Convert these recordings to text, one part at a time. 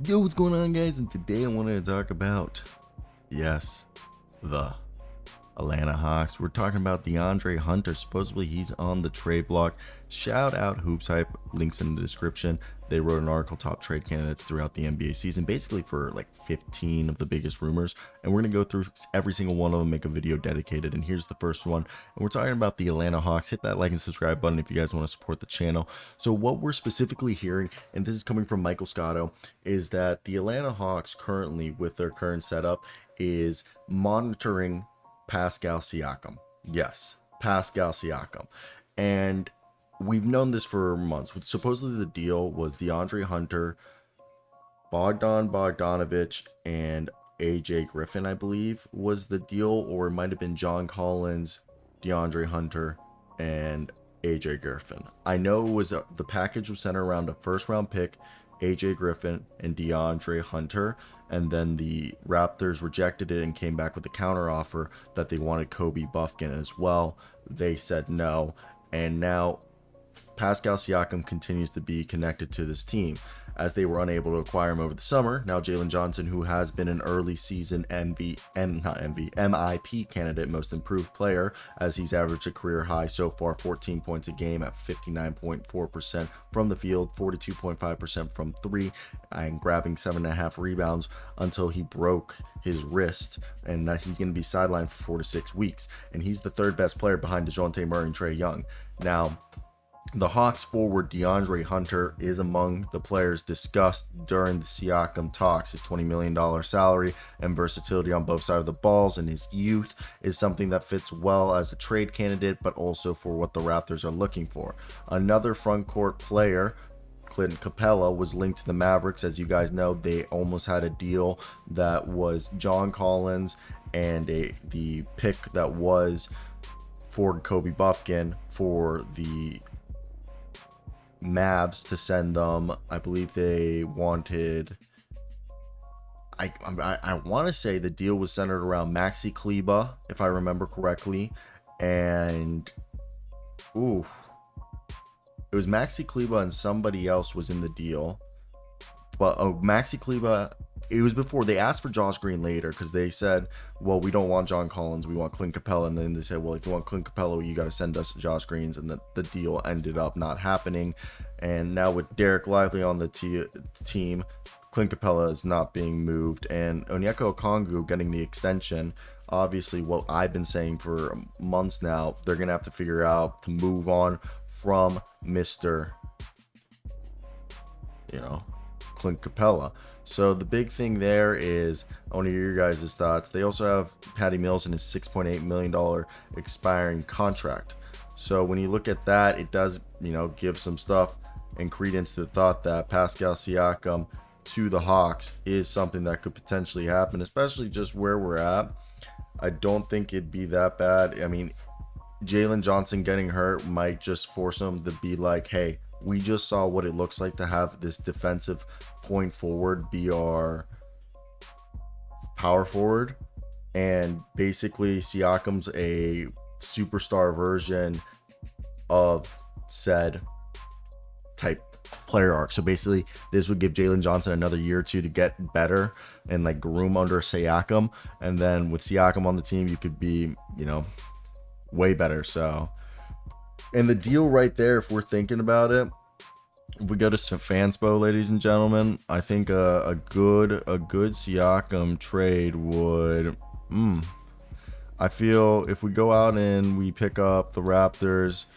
Yo, what's going on, guys? And today I wanted to talk about, yes, the Atlanta Hawks. We're talking about DeAndre Hunter. Supposedly he's on the trade block. Shout out HoopsHype, links in the description. They wrote an article, top trade candidates throughout the NBA season, basically for like 15 of the biggest rumors. And we're going to go through every single one of them, make a video dedicated. And here's the first one. And we're talking about the Atlanta Hawks. Hit that like and subscribe button if you guys want to support the channel. So what we're specifically hearing, and this is coming from Michael Scotto, is that the Atlanta Hawks currently, with their current setup, is monitoring Pascal Siakam. Yes, Pascal Siakam. And we've known this for months. Supposedly the deal was DeAndre Hunter, Bogdan Bogdanovic, and AJ Griffin, I believe, was the deal. Or it might have been John Collins, DeAndre Hunter, and AJ Griffin. I know it was the package was centered around a first round pick, AJ Griffin, and DeAndre Hunter, and then the Raptors rejected it and came back with a counteroffer that they wanted Kobe Buffkin as well. They said no, and now Pascal Siakam continues to be connected to this team, as they were unable to acquire him over the summer. Now Jalen Johnson, who has been an early season MIP candidate, most improved player, as he's averaged a career high so far 14 points a game at 59.4% from the field, 42.5% from three, and grabbing 7.5 rebounds until he broke his wrist, and that he's going to be sidelined for 4 to 6 weeks. And he's the third best player behind DeJounte Murray and Trae Young. Now, the Hawks forward DeAndre Hunter is among the players discussed during the Siakam talks. His $20 million salary and versatility on both sides of the balls and his youth is something that fits well as a trade candidate, but also for what the Raptors are looking for. Another front court player, Clint Capella, was linked to the Mavericks. As you guys know, they almost had a deal that was John Collins and the pick that was for Kobe Buffkin for the Mavs to send them. I believe they wanted, I want to say the deal was centered around Maxi Kleber, if I remember correctly, and it was Maxi Kleber and somebody else was in the deal. But Maxi Kleber, it was before they asked for Josh Green later, because they said, well, we don't want John Collins, we want Clint Capella. And then they said, well, if you want Clint Capella, you got to send us Josh Greens. And the deal ended up not happening. And now with Derek Lively on the team, Clint Capella is not being moved, and Onyeka Okongwu getting the extension. Obviously, what I've been saying for months now, they're going to have to figure out to move on from Mr. Clint Capella. So the big thing there is, I want to hear your guys' thoughts. They also have Patty Mills in his $6.8 million expiring contract. So when you look at that, it does, give some stuff and credence to the thought that Pascal Siakam to the Hawks is something that could potentially happen, especially just where we're at. I don't think it'd be that bad. I mean, Jalen Johnson getting hurt might just force him to be like, hey, we just saw what it looks like to have this defensive point forward be our power forward. And basically Siakam's a superstar version of said type player arc. So basically this would give Jalen Johnson another year or two to get better and like groom under Siakam. And then with Siakam on the team, you could be, way better. So, and the deal right there, if we're thinking about it, if we go to Fanspo, ladies and gentlemen, I think a good Siakam trade would, I feel if we go out and we pick up the Raptors,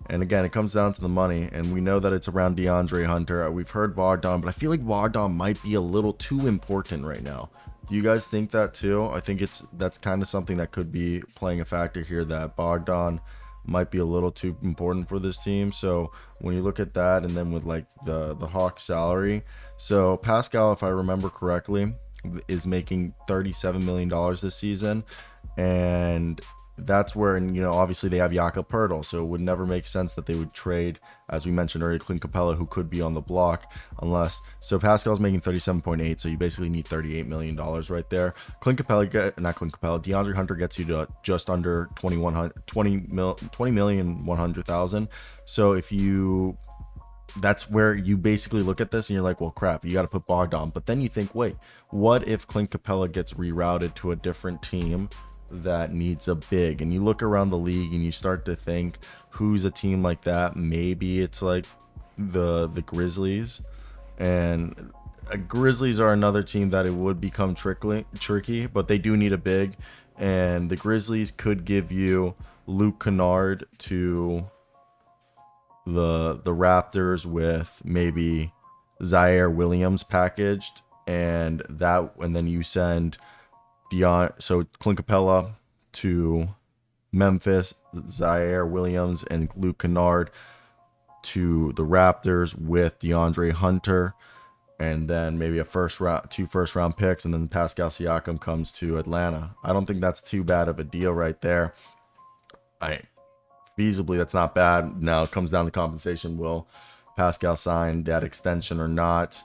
and again, it comes down to the money, and we know that it's around DeAndre Hunter. We've heard Bogdan, but I feel like Bogdan might be a little too important right now. Do you guys think that too? I think that's kind of something that could be playing a factor here, that Bogdan might be a little too important for this team. So when you look at that, and then with like the Hawks salary, so Pascal, if I remember correctly, is making $37 million this season, and that's where, and obviously they have Jakob Poeltl, so it would never make sense that they would trade, as we mentioned earlier, Clint Capella, who could be on the block, unless, so Pascal's making 37.8, so you basically need $38 million right there. DeAndre Hunter gets you to just under 20,100,000. So if you that's where you basically look at this and you're like, well, crap, you got to put Bogdan. But then you think, wait, what if Clint Capella gets rerouted to a different team that needs a big? And you look around the league and you start to think, who's a team like that? Maybe it's like the Grizzlies. And Grizzlies are another team that it would become tricky, but they do need a big. And the Grizzlies could give you Luke Kennard to the Raptors with maybe Zaire Williams packaged, and then you send Clint Capella to Memphis, Zaire Williams and Luke Kennard to the Raptors with DeAndre Hunter, and then maybe two first round picks, and then Pascal Siakam comes to Atlanta. I don't think that's too bad of a deal right there. Feasibly, that's not bad. Now it comes down to compensation. Will Pascal sign that extension or not?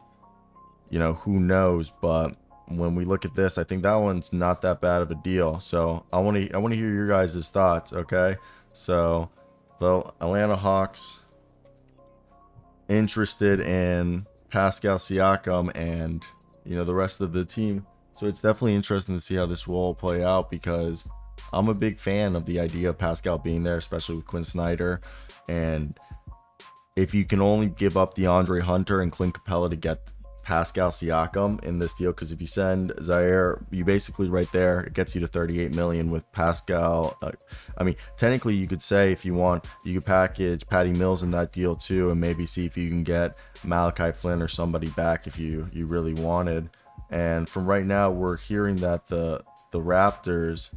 Who knows? But when we look at this, I think that one's not that bad of a deal. So I want to hear your guys' thoughts. Okay, so the Atlanta Hawks interested in Pascal Siakam and the rest of the team. So it's definitely interesting to see how this will all play out, because I'm a big fan of the idea of Pascal being there, especially with Quinn Snyder. And if you can only give up DeAndre Hunter and Clint Capella to get Pascal Siakam in this deal, because if you send Zaire, you basically right there, it gets you to 38 million with Pascal. Technically you could say, if you want, you could package Patty Mills in that deal too, and maybe see if you can get Malachi Flynn or somebody back if you really wanted. And from right now, we're hearing that the Raptors,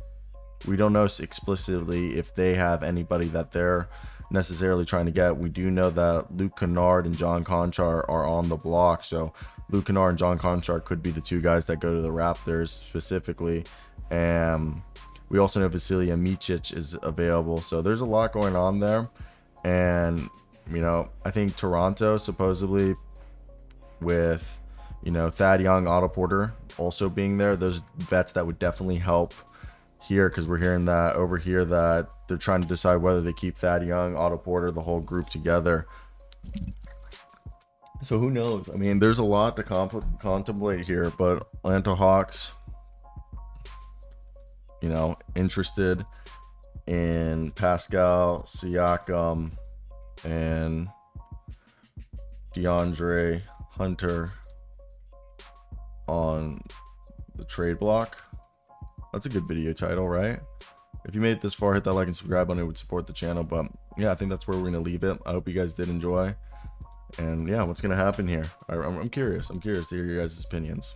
we don't know explicitly if they have anybody that they're necessarily trying to get. We do know that Luke Kennard and John Konchar are on the block, so Luke Kennard and John Konchar could be the two guys that go to the Raptors specifically. And we also know Vasilija Micic is available, so there's a lot going on there. And I think Toronto, supposedly with Thad Young, Otto Porter also being there, those vets that would definitely help here, because we're hearing that over here that they're trying to decide whether they keep Thad Young, Otto Porter, the whole group together. So who knows? There's a lot to contemplate here, but Atlanta Hawks, interested in Pascal Siakam and DeAndre Hunter on the trade block. That's a good video title, right? If you made it this far, hit that like and subscribe button. It would support the channel. But yeah, I think that's where we're gonna leave it. I hope you guys did enjoy. And yeah, what's gonna happen here? I'm curious. I'm curious to hear your guys' opinions.